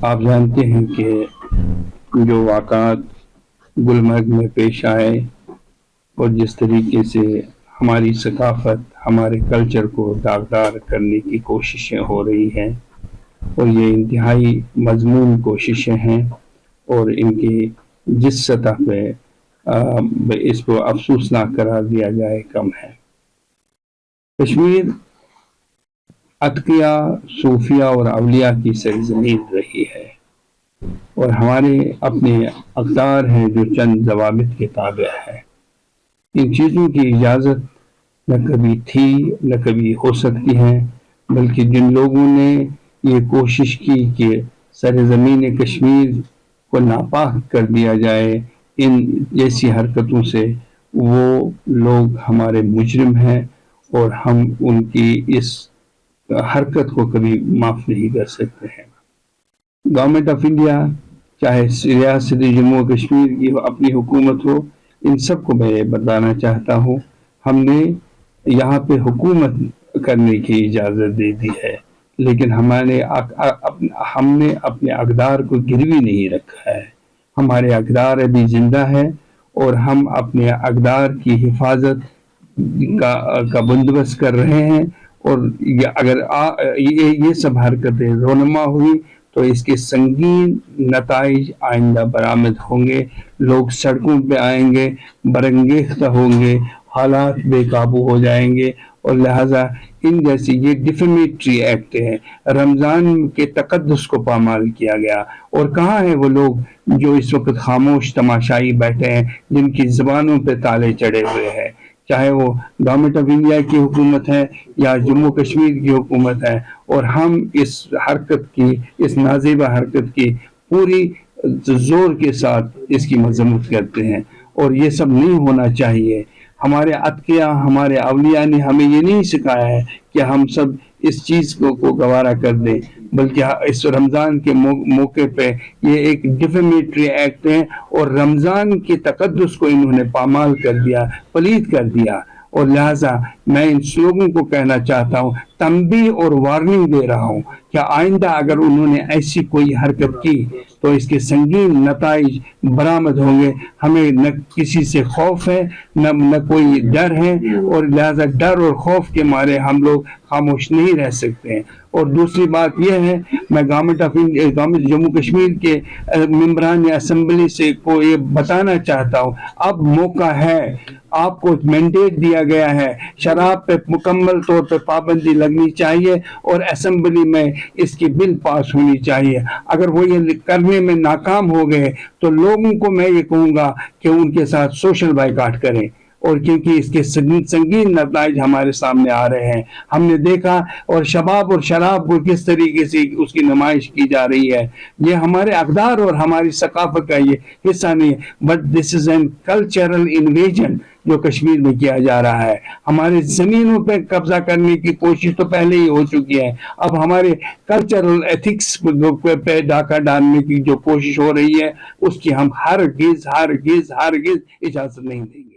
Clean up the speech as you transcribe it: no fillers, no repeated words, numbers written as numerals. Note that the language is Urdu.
آپ جانتے ہیں کہ جو واقعات گلمرگ میں پیش آئے اور جس طریقے سے ہماری ثقافت ہمارے کلچر کو داغدار کرنے کی کوششیں ہو رہی ہیں، اور یہ انتہائی مضمون کوششیں ہیں، اور ان کی جس سطح پہ اس کو افسوسناک قرار دیا جائے کم ہے۔ کشمیر اتقیاء، صوفیہ اور اولیاء کی سرزمین رہی ہے، اور ہمارے اپنے اقدار ہیں جو چند ضوابط کے تابع ہے۔ ان چیزوں کی اجازت نہ کبھی تھی نہ کبھی ہو سکتی ہے، بلکہ جن لوگوں نے یہ کوشش کی کہ سرزمین کشمیر کو ناپاک کر دیا جائے ان جیسی حرکتوں سے، وہ لوگ ہمارے مجرم ہیں، اور ہم ان کی اس حرکت کو کبھی معاف نہیں کر سکتے ہیں۔ گورنمنٹ آف انڈیا، چاہے ریاست جموں و کشمیر کی اپنی حکومت ہو، ان سب کو میں یہ بتانا چاہتا ہوں، ہم نے یہاں پہ حکومت کرنے کی اجازت دے دی ہے، لیکن ہم نے اپنے اقدار کو گروی نہیں رکھا ہے۔ ہمارے اقدار ابھی زندہ ہے، اور ہم اپنے اقدار کی حفاظت کا بندوبست کر رہے ہیں، اور اگر یہ سب حرکتیں رونما ہوئی تو اس کے سنگین نتائج آئندہ برآمد ہوں گے، لوگ سڑکوں پہ آئیں گے، برانگیختہ ہوں گے، حالات بے قابو ہو جائیں گے، اور لہٰذا ان جیسی یہ ڈیفیمیٹری ایکٹ ہے، رمضان کے تقدس کو پامال کیا گیا۔ اور کہاں ہیں وہ لوگ جو اس وقت خاموش تماشائی بیٹھے ہیں، جن کی زبانوں پہ تالے چڑھے ہوئے ہیں، چاہے وہ گورنمنٹ آف انڈیا کی حکومت ہے یا جموں کشمیر کی حکومت ہے، اور ہم اس حرکت کی، اس نازیبہ حرکت کی پوری زور کے ساتھ اس کی مذمت کرتے ہیں، اور یہ سب نہیں ہونا چاہیے۔ ہمارے اتقیاء، ہمارے اولیاء نے ہمیں یہ نہیں سکھایا ہے کہ ہم سب اس چیز کو گوارا کر دیں، بلکہ اس رمضان کے موقع پہ یہ ایک ڈیفیمیٹری ایکٹ ہے، اور رمضان کے تقدس کو انہوں نے پامال کر دیا، پلید کر دیا، اور لہٰذا میں ان لوگوں کو کہنا چاہتا ہوں، تنبیہ اور وارننگ دے رہا ہوں کہ آئندہ اگر انہوں نے ایسی کوئی حرکت کی تو اس کے سنگین نتائج برآمد ہوں گے۔ ہمیں نہ کسی سے خوف ہے، نہ کوئی ڈر ہے، اور لہذا ڈر اور خوف کے مارے ہم لوگ خاموش نہیں رہ سکتے ہیں۔ اور دوسری بات یہ ہے، میں گورنمنٹ جموں کشمیر کے ممبران اسمبلی سے کو یہ بتانا چاہتا ہوں، اب موقع ہے، آپ کو مینڈیٹ دیا گیا ہے، شراب پہ مکمل طور پہ پابندی لگنی چاہیے، اور اسمبلی میں اس کی بل پاس ہونی چاہیے۔ اگر وہ یہ کرنے میں ناکام ہو گئے تو لوگوں کو میں یہ کہوں گا کہ ان کے ساتھ سوشل بائیکاٹ کریں، اور کیونکہ اس کے سنگین نتائج ہمارے سامنے آ رہے ہیں۔ ہم نے دیکھا، اور شباب اور شراب کو کس طریقے سے اس کی نمائش کی جا رہی ہے، یہ ہمارے اقدار اور ہماری ثقافت کا یہ حصہ نہیں ہے، but this is an cultural invasion جو کشمیر میں کیا جا رہا ہے۔ ہمارے زمینوں پہ قبضہ کرنے کی کوشش تو پہلے ہی ہو چکی ہے، اب ہمارے کلچرل ایتھکس پہ ڈاکہ ڈالنے کی جو کوشش ہو رہی ہے، اس کی ہم ہرگز اجازت نہیں دیں گے۔